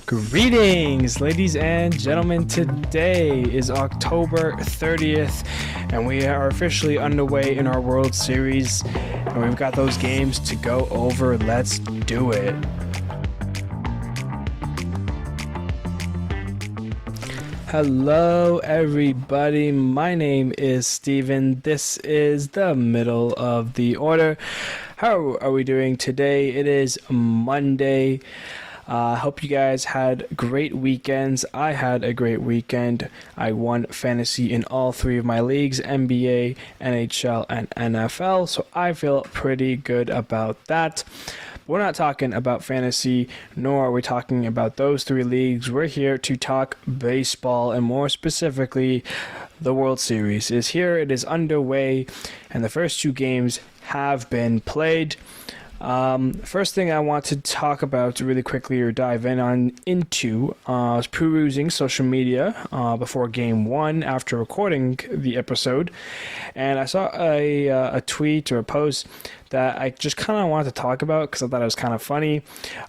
Greetings, ladies and gentlemen. Today is October 30th, and we are officially underway in our World Series, and we've got those games to go over. Let's do it. Hello, everybody. My name is Steven. This is the middle of the order. How are we doing today? It is Monday. Hope you guys had great weekends. I had a great weekend. I won fantasy in all three of my leagues, NBA, NHL, and NFL, so I feel pretty good about that. We're not talking about fantasy, nor are we talking about those three leagues. We're here to talk baseball, and more specifically, the World Series is here. It is underway, and the first two games have been played. First thing I want to talk about really quickly or dive into is perusing social media before game one after recording the episode, and I saw a tweet or a post that I just kind of wanted to talk about because I thought it was kind of funny.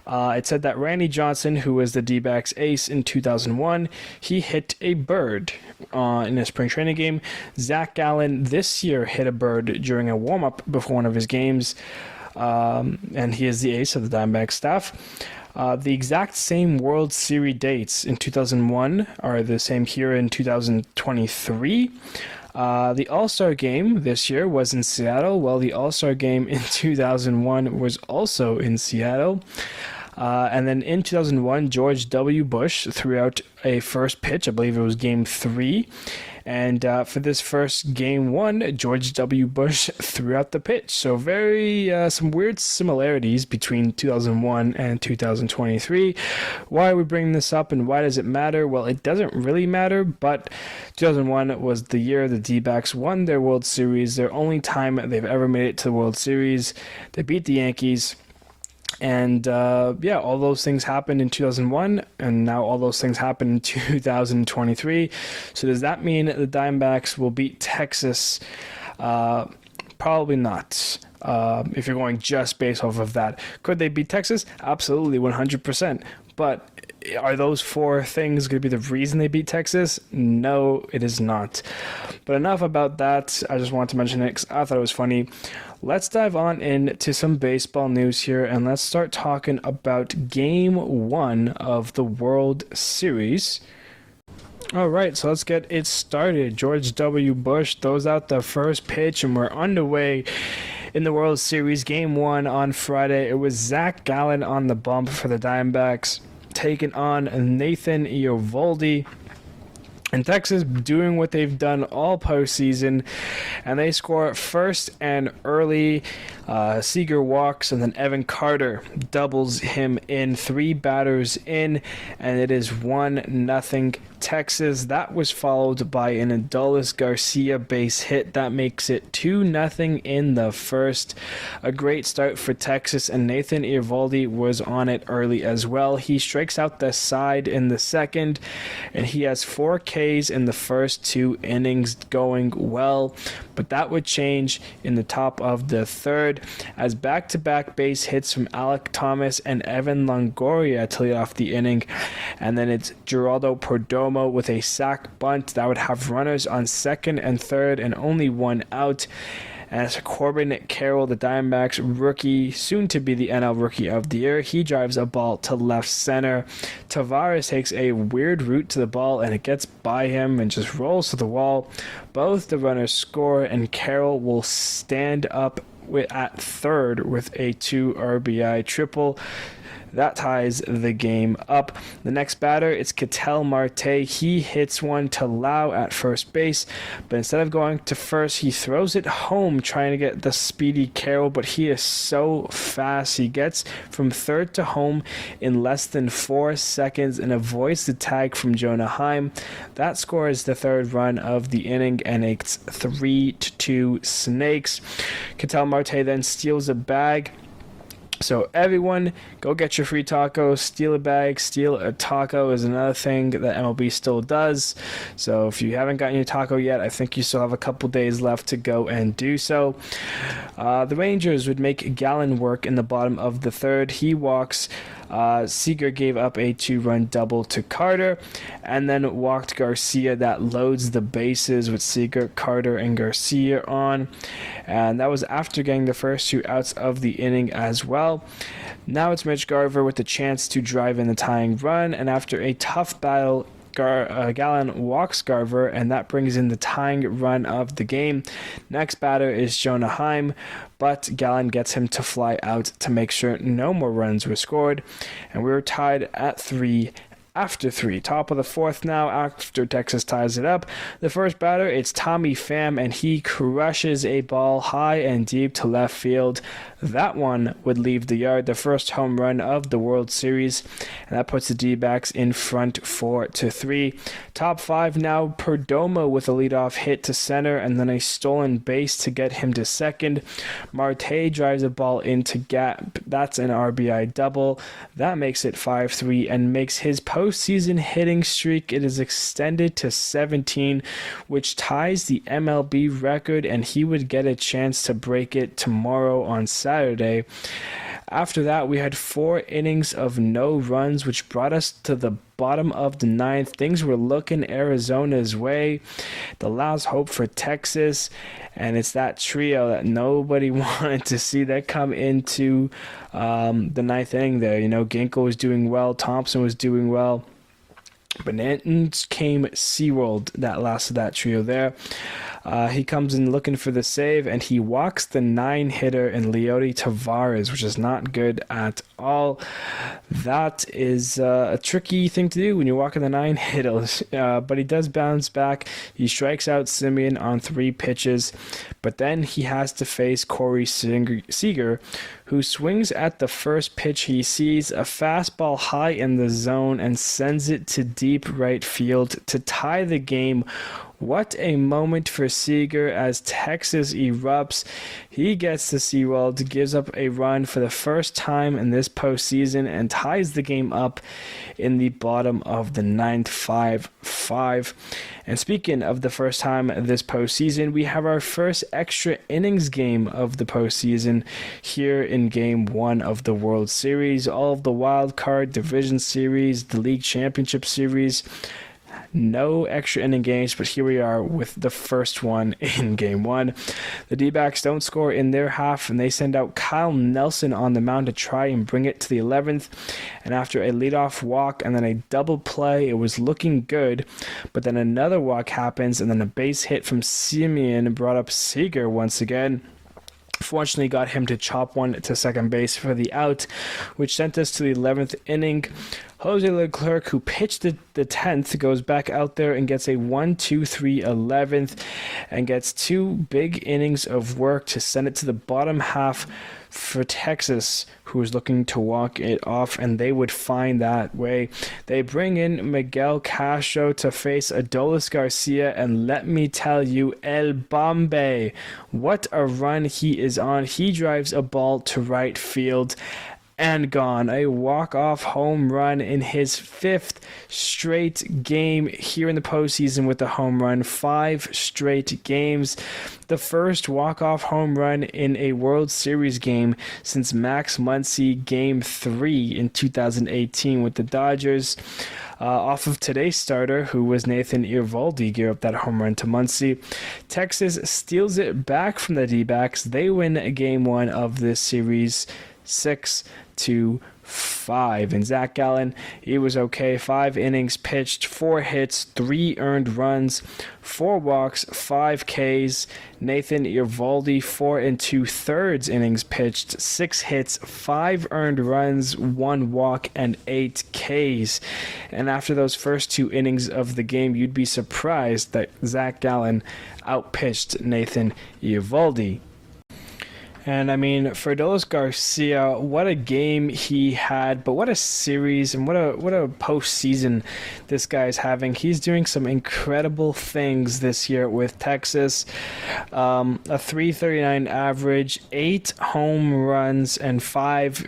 It said that Randy Johnson, who was the D-backs ace in 2001, he hit a bird in a spring training game. Zach Gallen this year hit a bird during a warm-up before one of his games. And he is the ace of the Diamondback staff. The exact same World Series dates in 2001 are the same here in 2023. The All-Star game this year was in Seattle, while the All-Star game in 2001 was also in Seattle. And then in 2001, George W. Bush threw out a first pitch. I believe it was game 3. And for this first game 1, George W. Bush threw out the pitch. So some weird similarities between 2001 and 2023. Why are we bringing this up and why does it matter? Well, it doesn't really matter, but 2001 was the year the D-backs won their World Series, their only time they've ever made it to the World Series. They beat the Yankees. And all those things happened in 2001, and now all those things happen in 2023. So does that mean the Diamondbacks will beat Texas? Probably not. If you're going just based off of that. Could they beat Texas? Absolutely, 100%. But are those four things going to be the reason they beat Texas? No, it is not. But enough about that. I just wanted to mention it because I thought it was funny. Let's dive on into some baseball news here, and let's start talking about Game 1 of the World Series. All right, so let's get it started. George W. Bush throws out the first pitch, and we're underway in the World Series. Game 1 on Friday. It was Zach Gallen on the bump for the Diamondbacks, taking on Nathan Eovaldi. And Texas doing what they've done all postseason, and they score first and early. Seager walks, and then Evan Carter doubles him in, 3 batters in, and it is 1-0 Texas. That was followed by an Adolis Garcia base hit. That makes it 2-0 in the first. A great start for Texas, and Nathan Eovaldi was on it early as well. He strikes out the side in the second, and he has 4 Ks in the first 2 innings, going well. But that would change in the top of the third as back-to-back base hits from Alek Thomas and Evan Longoria to lead off the inning. And then it's Geraldo Perdomo with a sac bunt that would have runners on second and third and only 1 out. As Corbin Carroll, the Diamondbacks rookie, soon to be the NL Rookie of the Year, he drives a ball to left center. Tavares takes a weird route to the ball, and it gets by him and just rolls to the wall. Both the runners score, and Carroll will stand up at third with a 2 RBI triple. That ties the game up. The next batter, it's Ketel Marte. He hits one to Lau at first base, but instead of going to first, he throws it home trying to get the speedy Carroll, but he is so fast. He gets from third to home in less than 4 seconds and avoids the tag from Jonah Heim. That scores the third run of the inning, and it's 3-2 Snakes. Ketel Marte then steals a bag So everyone, go get your free taco. Steal a bag, steal a taco is another thing that MLB still does. So if you haven't gotten your taco yet, I think you still have a couple days left to go and do so. The Rangers would make Gallen work in the bottom of the third. He walks. Seager gave up a 2-run double to Carter and then walked Garcia. That loads the bases with Seager, Carter, and Garcia on. And that was after getting the first 2 outs of the inning as well. Now it's Mitch Garver with the chance to drive in the tying run. And after a tough battle, Gallen walks Garver, and that brings in the tying run of the game. Next batter is Jonah Heim, but Gallen gets him to fly out to make sure no more runs were scored, and we were tied at 3 after 3. Top of the fourth now after Texas ties it up. The first batter, it's Tommy Pham, and he crushes a ball high and deep to left field. That one would leave the yard, the first home run of the World Series, and that puts the D-backs in front 4-3. Top 5 now, Perdomo with a leadoff hit to center and then a stolen base to get him to second. Marte drives a ball into gap. That's an RBI double. That makes it 5-3 and makes his postseason hitting streak, it is extended to 17, which ties the MLB record, and he would get a chance to break it tomorrow on Saturday. After that, we had 4 innings of no runs, which brought us to the bottom of the 9th. Things were looking Arizona's way. The last hope for Texas, and it's that trio that nobody wanted to see that come into the 9th inning there. You know, Ginkle was doing well, Thompson was doing well, but then came SeaWorld that last of that trio there. He comes in looking for the save, and he walks the 9-hitter in Leody Tavares, which is not good at all. That is a tricky thing to do when you're walking the 9-hitters, but he does bounce back. He strikes out Simeon on 3 pitches, but then he has to face Corey Seager, who swings at the first pitch he sees, a fastball high in the zone, and sends it to deep right field to tie the game. What a moment for Seager as Texas erupts. He gets to SeaWorld, gives up a run for the first time in this postseason, and ties the game up in the bottom of the 9th, 5-5. And speaking of the first time this postseason, we have our first extra innings game of the postseason here in Game 1 of the World Series. All of the wild card, division series, the league championship series, no extra inning games, but here we are with the first one in Game 1. The D-backs don't score in their half, and they send out Kyle Nelson on the mound to try and bring it to the 11th. And after a leadoff walk and then a double play, it was looking good, but then another walk happens, and then a base hit from Simeon brought up Seager once again. Fortunately got him to chop one to second base for the out, which sent us to the 11th inning. Jose Leclerc, who pitched the 10th, goes back out there and gets a 1-2-3 11th and gets 2 big innings of work to send it to the bottom half for Texas, who is looking to walk it off, and they would find that way. They bring in Miguel Castro to face Adolis Garcia, and let me tell you, El Bombi, what a run he is on. He drives a ball to right field and gone. A walk-off home run in his 5th straight game here in the postseason with the home run. 5 straight games. The first walk-off home run in a World Series game since Max Muncy Game 3 in 2018 with the Dodgers. Off of today's starter, who was Nathan Eovaldi, gave up that home run to Muncy. Texas steals it back from the D-backs. They win Game 1 of this series 6-5. And Zach Gallen, he was okay. 5 innings pitched, 4 hits, 3 earned runs, 4 walks, 5 Ks. Nathan Eovaldi, 4 2/3 innings pitched, 6 hits, 5 earned runs, 1 walk, and 8 Ks. And after those first 2 innings of the game, you'd be surprised that Zach Gallen outpitched Nathan Eovaldi. And I mean, for Adolis Garcia, what a game he had, but what a series and what a postseason this guy's having. He's doing some incredible things this year with Texas. A 339 average, 8 home runs, and five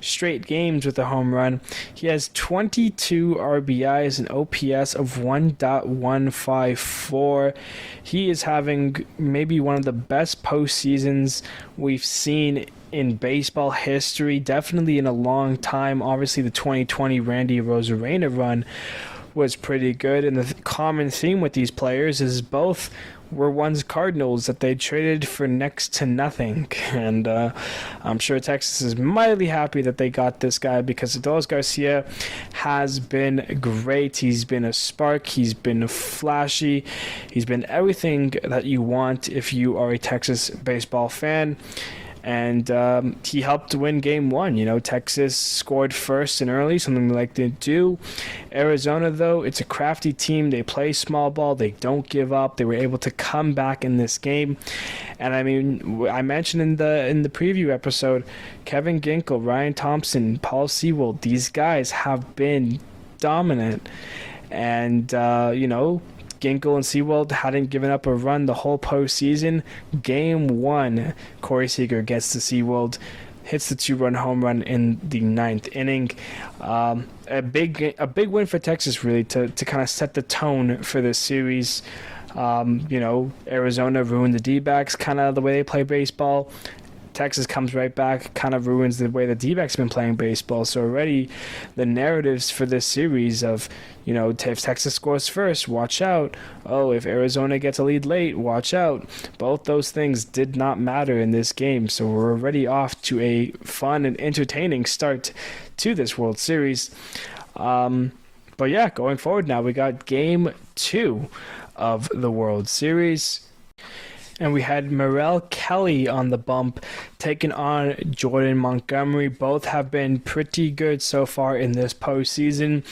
straight games with a home run. He has 22 RBIs and OPS of 1.154. He is having maybe one of the best postseasons we've seen in baseball history, definitely in a long time. Obviously, the 2020 Randy Arozarena run was pretty good, and the common theme with these players is both were once Cardinals that they traded for next to nothing. And I'm sure Texas is mightily happy that they got this guy, because Adolis Garcia has been great. He's been a spark. He's been flashy. He's been everything that you want if you are a Texas baseball fan. And he helped win game one. You know, Texas scored first and early, something we like to do. Arizona, though, it's a crafty team. They play small ball. They don't give up. They were able to come back in this game. And I mean, I mentioned in the preview episode, Kevin Ginkel, Ryan Thompson, Paul Sewald, these guys have been dominant. And, Ginkel and Sewald hadn't given up a run the whole postseason. Game one, Corey Seager gets to Sewald, hits the 2-run home run in the 9th inning. A big win for Texas, really, to kind of set the tone for this series. Arizona ruined the D-backs, kind of the way they play baseball. Texas comes right back, kind of ruins the way the D-backs been playing baseball. So already the narratives for this series of, if Texas scores first, watch out. Oh, if Arizona gets a lead late, watch out. Both those things did not matter in this game. So we're already off to a fun and entertaining start to this World Series. But yeah, going forward now, we got game 2 of the World Series. And we had Merrill Kelly on the bump, taking on Jordan Montgomery. Both have been pretty good so far in this postseason.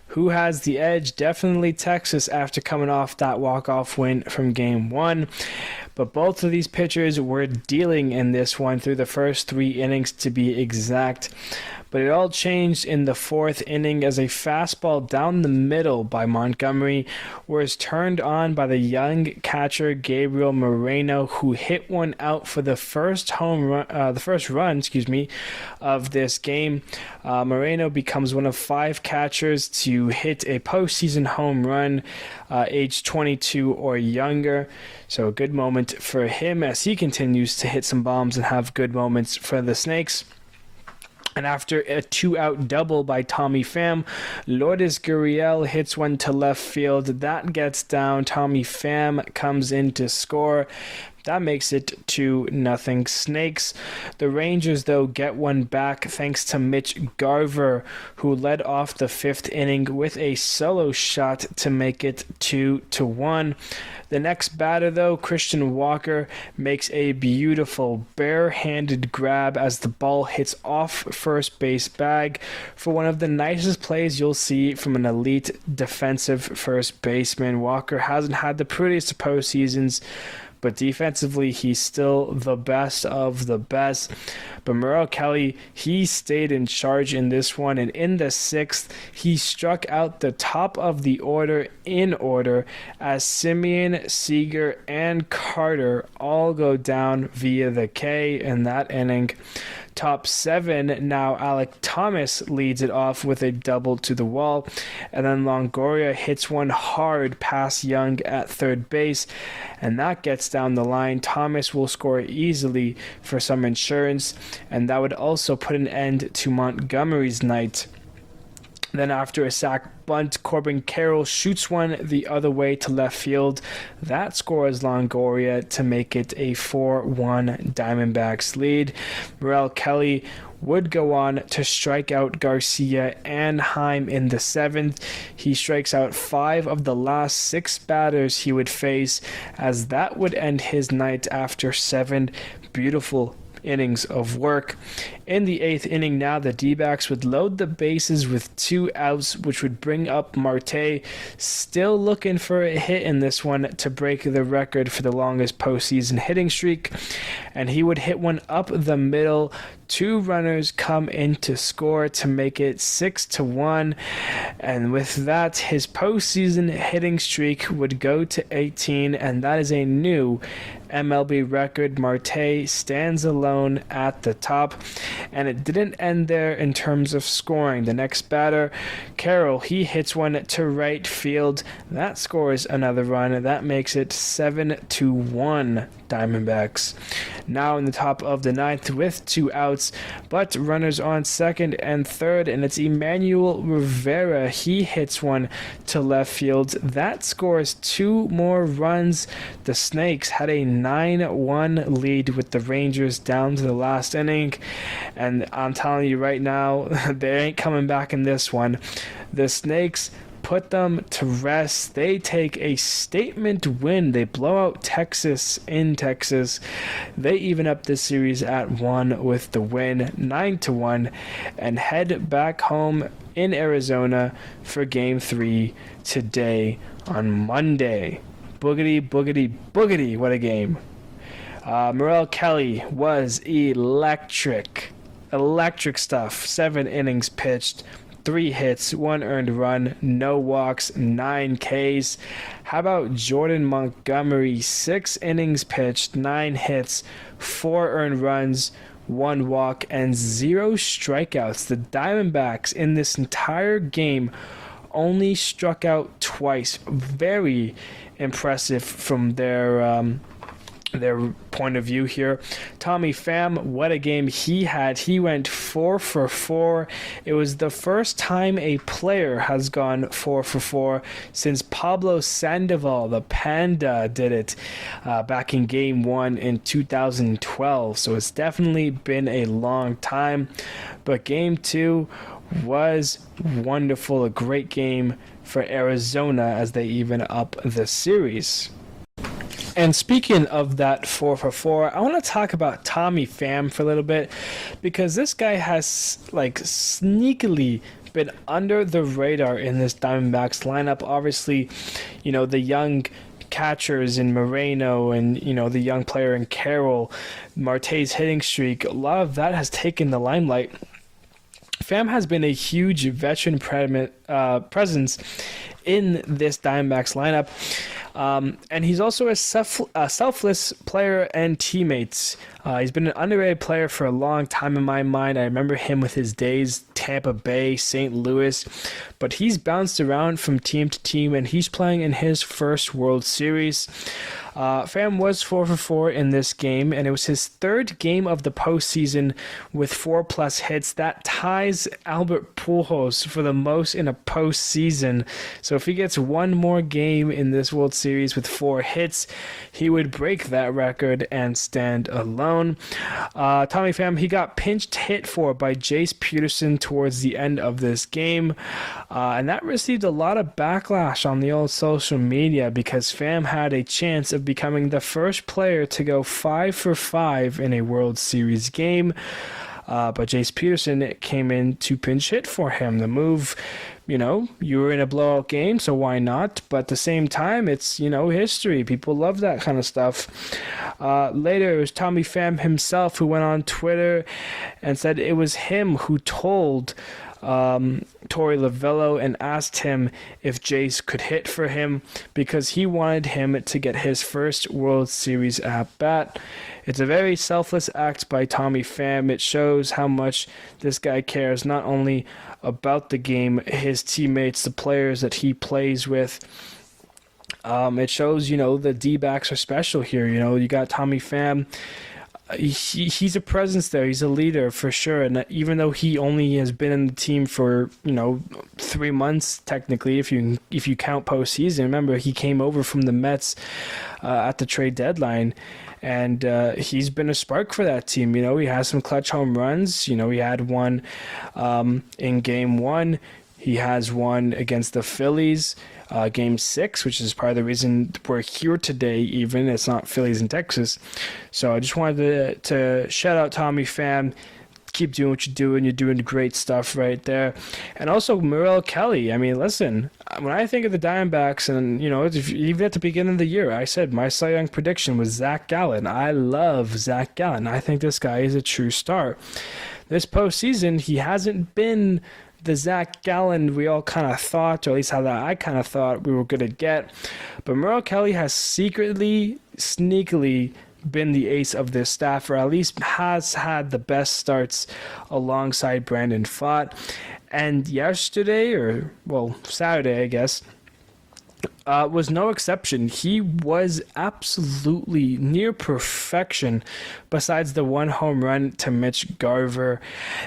Who has the edge? Definitely Texas, after coming off that walk-off win from Game 1. But both of these pitchers were dealing in this one through the first 3 innings, to be exact. But it all changed in the 4th inning as a fastball down the middle by Montgomery was turned on by the young catcher Gabriel Moreno, who hit one out for the first run of this game. Moreno becomes one of 5 catchers to hit a postseason home run, age 22 or younger. So a good moment for him as he continues to hit some bombs and have good moments for the Snakes. And after a 2-out double by Tommy Pham, Lourdes Gurriel hits one to left field. That gets down. Tommy Pham comes in to score. That makes it 2-0 Snakes. The Rangers, though, get one back thanks to Mitch Garver, who led off the 5th inning with a solo shot to make it 2-1. The next batter, though, Christian Walker, makes a beautiful bare-handed grab as the ball hits off first base bag for one of the nicest plays you'll see from an elite defensive first baseman. Walker hasn't had the prettiest of postseasons, but defensively, he's still the best of the best. But Merrill Kelly, he stayed in charge in this one, and in the 6th, he struck out the top of the order in order as Simeon, Seager, and Carter all go down via the K in that inning. Top 7, now Alec Thomas leads it off with a double to the wall, and then Longoria hits one hard past Young at third base, and that gets down the line. Thomas will score easily for some insurance, and that would also put an end to Montgomery's night. Then after a sac bunt, Corbin Carroll shoots one the other way to left field. That scores Longoria to make it a 4-1 Diamondbacks lead. Merrill Kelly would go on to strike out Garcia and Pham in the 7th. He strikes out 5 of the last 6 batters he would face, as that would end his night after 7 beautiful innings of work. In the 8th inning now, the D-backs would load the bases with 2 outs, which would bring up Marte, still looking for a hit in this one to break the record for the longest postseason hitting streak, and he would hit one up the middle. 2 runners come in to score to make it 6-1, and with that, his postseason hitting streak would go to 18, and that is a new MLB record. Marte stands alone at the top, and it didn't end there in terms of scoring. The next batter, Carroll, he hits one to right field. That scores another run. That makes it 7-1 Diamondbacks. Now in the top of the 9th with 2 outs, but runners on second and third, and it's Emmanuel Rivera. He hits one to left field. That scores 2 more runs. The Snakes had a 9-1 lead with the Rangers down to the last inning, and I'm telling you right now, they ain't coming back in this one. The Snakes put them to rest. They take a statement win. They blow out Texas in Texas. They even up this series at 1 with the win, 9-1, and head back home in Arizona for Game 3 today on Monday. Boogity, boogity, boogity, what a game. Morel Kelly was electric. Electric stuff. 7 innings pitched, 3 hits, 1 earned run, no walks, 9 Ks. How about Jordan Montgomery? 6 innings pitched, 9 hits, 4 earned runs, 1 walk, and 0 strikeouts. The Diamondbacks in this entire game only struck out twice. Very impressive from their point of view here. Tommy Pham, what a game he had. He went 4 for 4. It was the first time a player has gone 4 for 4 since Pablo Sandoval, the Panda, did it back in Game 1 in 2012. So it's definitely been a long time. But Game 2 was wonderful. A great game for Arizona as they even up the series. And speaking of that 4 for 4, I want to talk about Tommy Pham for a little bit, because this guy has like sneakily been under the radar in this Diamondbacks lineup. Obviously, you know, the young catchers in Moreno and, you know, the young player in Carroll, Marte's hitting streak, a lot of that has taken the limelight. Pham has been a huge veteran presence in this Diamondbacks lineup. And he's also a selfless player and teammates. He's been an underrated player for a long time in my mind. I remember him with his days Tampa Bay, St. Louis, but he's bounced around from team to team, and he's playing in his first World Series. Pham was 4 for 4 in this game, and it was his 3rd game of the postseason with 4+ hits. That ties Albert Pujols for the most in a postseason. So if he gets one more game in this World Series with 4 hits, he would break that record and stand alone. Tommy Pham, he got pinched hit for by Jace Peterson towards the end of this game, and that received a lot of backlash on the old social media, because Pham had a chance of becoming the first player to go 5 for 5 in a World Series game. But Jace Peterson came in to pinch hit for him. The move, you know, you were in a blowout game, so why not? But at the same time, it's, you know, history. People love that kind of stuff. Later, it was Tommy Pham himself who went on Twitter and said it was him who told Torey Lovullo and asked him if Jace could hit for him, because he wanted him to get his first World Series at bat. It's a very selfless act by Tommy Pham. It shows how much this guy cares, not only about the game, his teammates, the players that he plays with. It shows, you know, the D-backs are special here. You know, you got Tommy Pham. He's a presence there. He's a leader for sure. And even though he only has been in the team for, you know, 3 months technically, if you count postseason. Remember, he came over from the Mets at the trade deadline, and he's been a spark for that team. You know, he has some clutch home runs. You know, he had one in Game 1. He has one against the Phillies, Game 6, which is part of the reason we're here today, even. It's not Phillies in Texas. So I just wanted to shout out Tommy Pham. keep doing what you're doing. You're doing great stuff right there. And also Merrill Kelly. I mean, listen, when I think of the Diamondbacks, and even at the beginning of the year, I said my Cy Young prediction was Zach Gallen. I love Zach Gallen. I think this guy is a true star. This postseason, he hasn't been the Zach Gallen we all kind of thought, or at least how that I kind of thought we were going to get. But Merrill Kelly has secretly, sneakily been the ace of this staff, or at least has had the best starts alongside Brandon Pfaadt. And yesterday, Saturday, I guess, was no exception. He was absolutely near perfection, besides the one home run to Mitch Garver.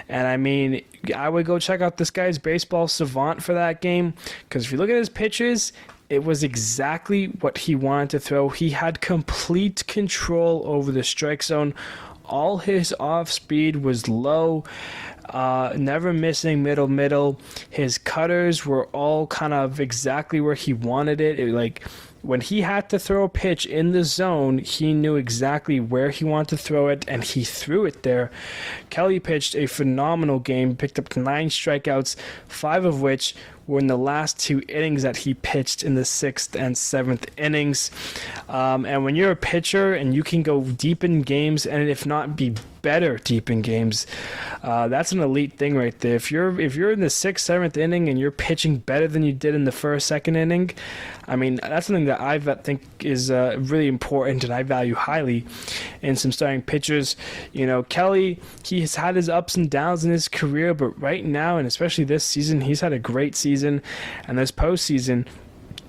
And I mean, I would go check out this guy's baseball savant for that game, because if you look at his pitches, it was exactly what he wanted to throw. He had complete control over the strike zone. All his off speed was low, never missing middle. His cutters were all kind of exactly where he wanted it. Like when he had to throw a pitch in the zone, he knew exactly where he wanted to throw it, and he threw it there. Kelly pitched a phenomenal game, picked up 9 strikeouts, 5 of which were in the last 2 innings that he pitched in the 6th and 7th innings. And when you're a pitcher and you can go deep in games, and if not be better deep in games, that's an elite thing right there. If you're in the 6th, 7th inning and you're pitching better than you did in the 1st, 2nd inning, I mean, that's something that I think is really important and I value highly in some starting pitchers. Kelly, he has had his ups and downs in his career, but right now, and especially this season, he's had a great season. And this postseason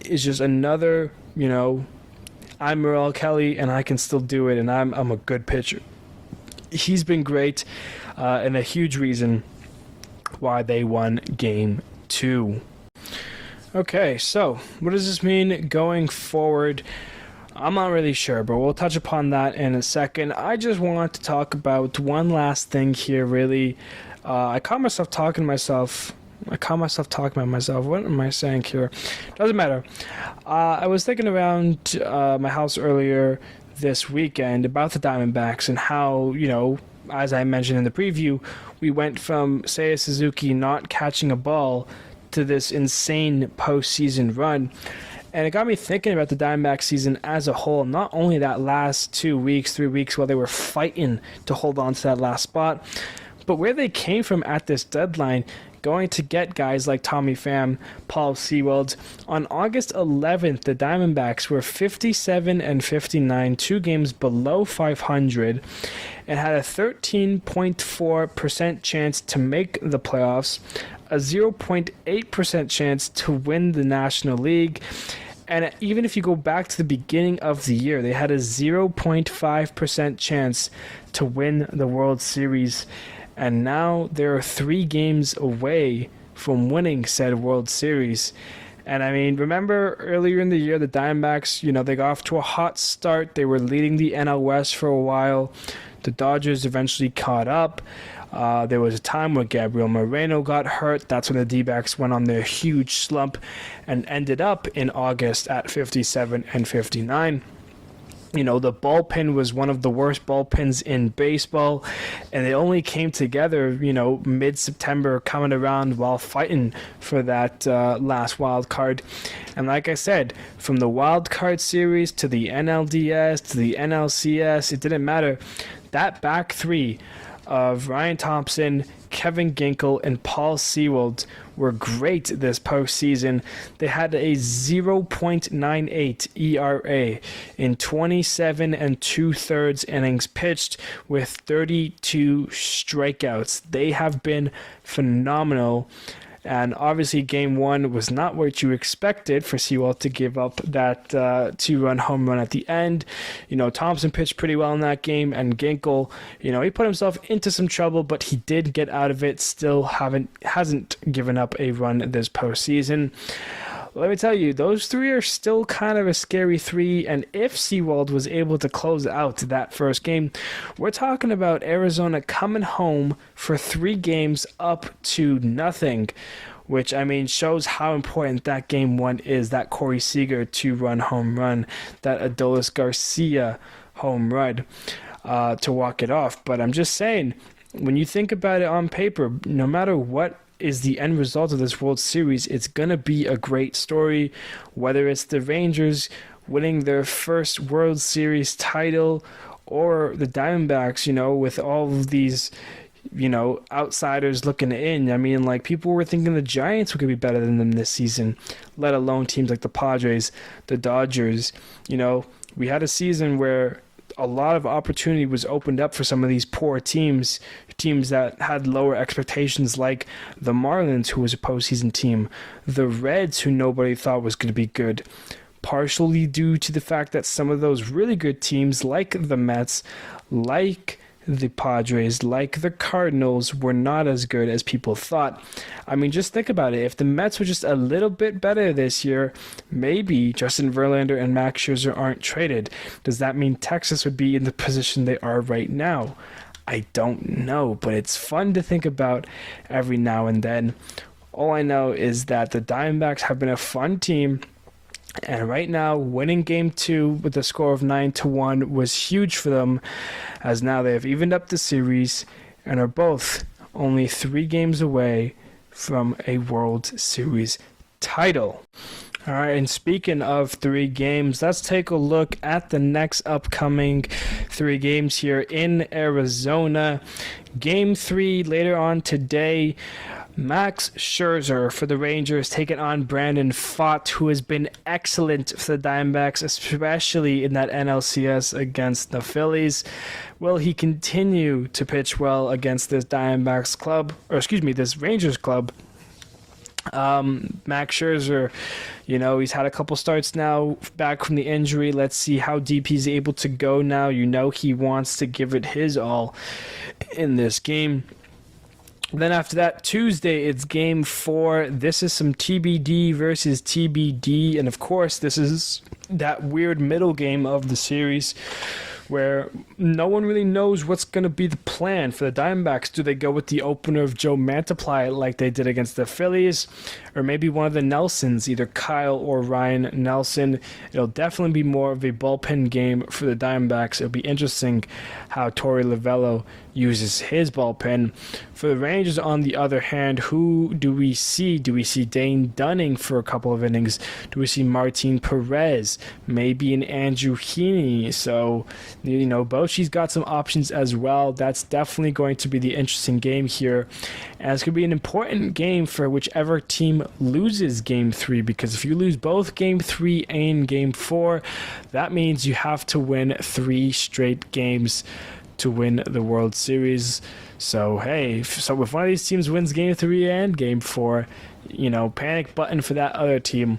is just another, I'm Merrill Kelly and I can still do it, and I'm a good pitcher. He's been great, and a huge reason why they won Game 2. Okay, so what does this mean going forward? I'm not really sure, but we'll touch upon that in a second. I just want to talk about one last thing here, really. I caught myself talking about myself. What am I saying here? Doesn't matter. I was thinking around my house earlier this weekend about the Diamondbacks and how, as I mentioned in the preview, we went from Seiya Suzuki not catching a ball to this insane postseason run. And it got me thinking about the Diamondback season as a whole, not only that last 2 weeks, 3 weeks while they were fighting to hold on to that last spot, but where they came from at this deadline, going to get guys like Tommy Pham, Paul Sewald. On August 11th, the Diamondbacks were 57-59, 2 games below 500, and had a 13.4% chance to make the playoffs, a 0.8% chance to win the National League. And even if you go back to the beginning of the year, they had a 0.5% chance to win the World Series. And now they're 3 games away from winning said World Series. And I mean, remember earlier in the year, the Diamondbacks, they got off to a hot start. They were leading the NL West for a while. The Dodgers eventually caught up. There was a time where Gabriel Moreno got hurt. That's when the D-backs went on their huge slump and ended up in August at 57-59. The bullpen was one of the worst bullpens in baseball, and they only came together, mid-September, coming around while fighting for that last wild card. And like I said, from the wild card series to the NLDS to the NLCS, it didn't matter. That back 3 of Ryan Thompson, Kevin Ginkel, and Paul Sewald were great this postseason. They had a 0.98 ERA in 27 2/3 innings pitched with 32 strikeouts. They have been phenomenal. And obviously, Game 1 was not what you expected for Sewald to give up that 2-run home run at the end. Thompson pitched pretty well in that game, and Ginkel, he put himself into some trouble, but he did get out of it. Still hasn't given up a run this postseason. Let me tell you, those 3 are still kind of a scary 3, and if Sewald was able to close out that first game, we're talking about Arizona coming home for 3 games up to nothing, which, I mean, shows how important that Game 1 is, that Corey Seager 2-run home run, that Adolis Garcia home run to walk it off. But I'm just saying, when you think about it on paper, no matter what is the end result of this World Series, it's going to be a great story, whether it's the Rangers winning their first World Series title or the Diamondbacks, with all of these, outsiders looking in. I mean, like, people were thinking the Giants were going to be better than them this season, let alone teams like the Padres, the Dodgers. We had a season where a lot of opportunity was opened up for some of these poor teams that had lower expectations, like the Marlins, who was a postseason team, the Reds, who nobody thought was going to be good, partially due to the fact that some of those really good teams, like the Mets, like the Padres, like the Cardinals, were not as good as people thought. I mean, just think about it. If the Mets were just a little bit better this year, maybe Justin Verlander and Max Scherzer aren't traded. Does that mean Texas would be in the position they are right now? I don't know, but it's fun to think about every now and then. All I know is that the Diamondbacks have been a fun team, and right now, winning Game 2 with a score of 9-1 was huge for them, as now they have evened up the series and are both only 3 games away from a World Series title. All right, and speaking of 3 games, let's take a look at the next upcoming 3 games here in Arizona. Game 3 later on today. Max Scherzer for the Rangers taking on Brandon Pfaadt, who has been excellent for the Diamondbacks, especially in that NLCS against the Phillies. Will he continue to pitch well against this this Rangers club? Max Scherzer, he's had a couple starts now back from the injury. Let's see how deep he's able to go now. He wants to give it his all in this game. Then after that, Tuesday, it's Game 4. This is some TBD versus TBD. And of course, this is that weird middle game of the series where no one really knows what's going to be the plan for the Diamondbacks. Do they go with the opener of Joe Mantiply like they did against the Phillies? Or maybe one of the Nelsons, either Kyle or Ryan Nelson? It'll definitely be more of a bullpen game for the Diamondbacks. It'll be interesting how Torey Lovullo uses his bullpen. For the Rangers, on the other hand, who do we see? Do we see Dane Dunning for a couple of innings? Do we see Martin Perez? Maybe an Andrew Heaney? So, Bochy's got some options as well. That's definitely going to be the interesting game here. And it's going to be an important game for whichever team loses Game 3, because if you lose both Game 3 and Game 4, that means you have to win 3 straight games to win the World Series. So, hey, if one of these teams wins Game 3 and Game 4, panic button for that other team.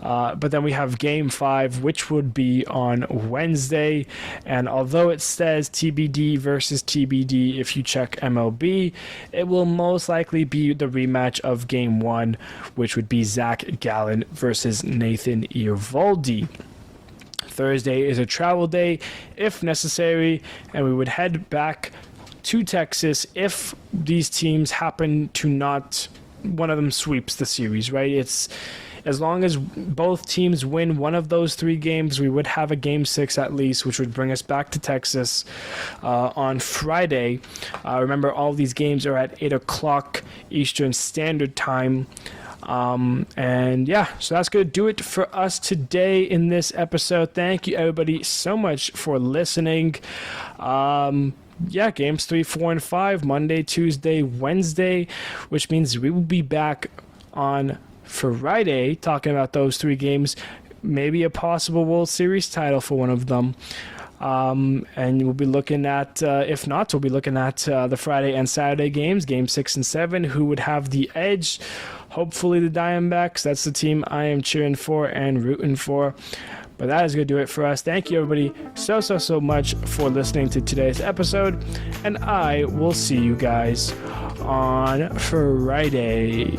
But then we have Game 5, which would be on Wednesday. And although it says TBD versus TBD, if you check MLB, it will most likely be the rematch of Game 1, which would be Zach Gallen versus Nathan Eovaldi. Thursday is a travel day, if necessary, and we would head back to Texas if these teams happen to not, one of them sweeps the series, right? It's as long as both teams win one of those 3 games, we would have a Game 6 at least, which would bring us back to Texas on Friday. Remember, all these games are at 8 o'clock Eastern Standard Time. So that's going to do it for us today in this episode. Thank you, everybody, so much for listening. Games 3, 4, and 5, Monday, Tuesday, Wednesday, which means we will be back on Friday talking about those 3 games, maybe a possible World Series title for one of them. And we'll be looking at, if not, we'll be looking at the Friday and Saturday games, Game 6 and 7, who would have the edge. Hopefully the Diamondbacks. That's the team I am cheering for and rooting for. But that is going to do it for us. Thank you, everybody, so much for listening to today's episode. And I will see you guys on Friday.